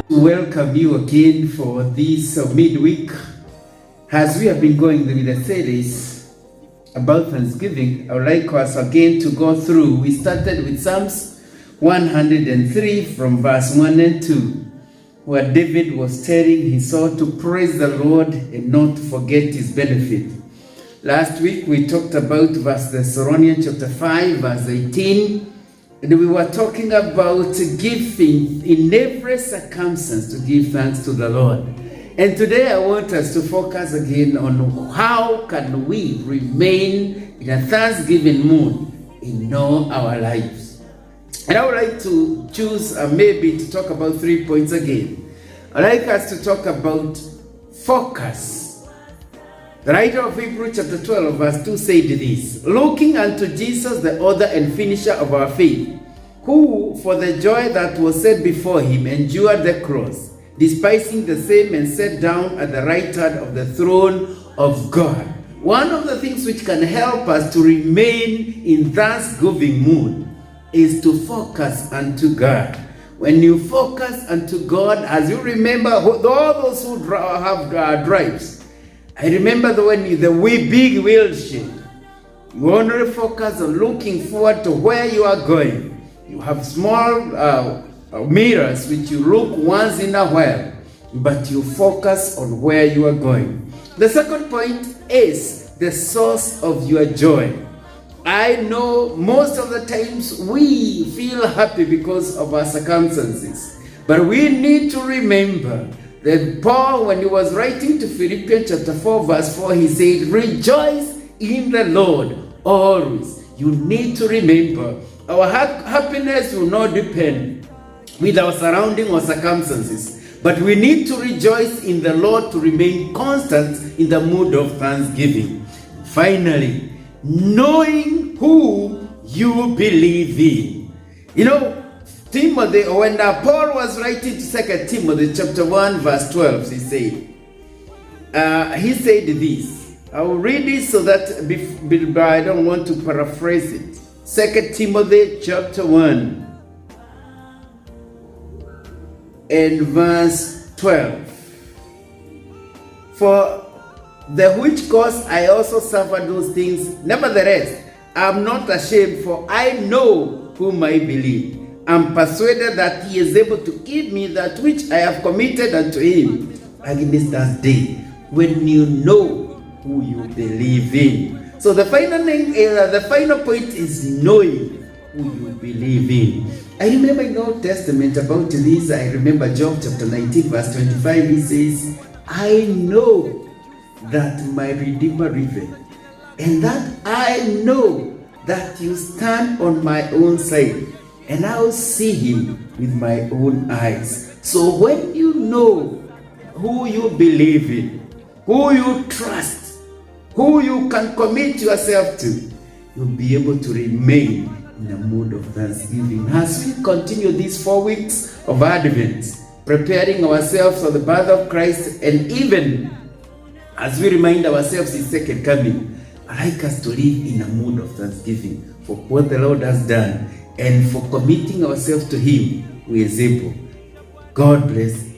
Welcome you again for this midweek. As we have been going with the series about Thanksgiving, I would like us again to go through. We started with Psalms 103 from verse 1 and 2, where David was telling his soul to praise the Lord and not to forget his benefit. Last week we talked about First Thessalonians chapter 5, verse 18. And we were talking about giving in every circumstance to give thanks to the Lord. And today I want us to focus again on how can we remain in a thanksgiving mood in all our lives. And I would like to choose maybe to talk about 3 points again. I'd like us to talk about focus. The writer of Hebrews chapter 12 verse 2 said this, looking unto Jesus, the author and finisher of our faith, who for the joy that was set before him endured the cross, despising the same, and sat down at the right hand of the throne of God. One of the things which can help us to remain in thanksgiving mood is to focus unto God. When you focus unto God, as you remember, all those who have drives, I remember when the big wheelchair, you only focus on looking forward to where you are going. You have small mirrors which you look once in a while, but you focus on where you are going. The second point is the source of your joy. I know most of the times we feel happy because of our circumstances, but we need to remember that Paul, when he was writing to Philippians chapter 4 verse 4, he said, rejoice in the Lord always. You need to remember our happiness will not depend with our surrounding or circumstances, but we need to rejoice in the Lord to remain constant in the mood of thanksgiving. Finally, knowing who you believe in. You know, Timothy, when Paul was writing to 2 Timothy chapter 1 verse 12, he said this. I will read it so that I don't want to paraphrase it. 2 Timothy chapter 1 and verse 12. For the which cause I also suffer those things. Nevertheless, I am not ashamed, for I know whom I believe. I'm persuaded that he is able to give me that which I have committed unto him against that day. When you know who you believe in. So the final point is knowing who you believe in. I remember in the Old Testament about this. I remember Job chapter 19 verse 25. He says, I know that my Redeemer liveth, and that I know that you stand on my own side, and I will see him with my own eyes. So when you know who you believe in, who you trust, who you can commit yourself to, you'll be able to remain in a mood of thanksgiving. As we continue these 4 weeks of Advent, preparing ourselves for the birth of Christ, and even as we remind ourselves his second coming, I'd like us to live in a mood of thanksgiving for what the Lord has done and for committing ourselves to him who is able. God bless you.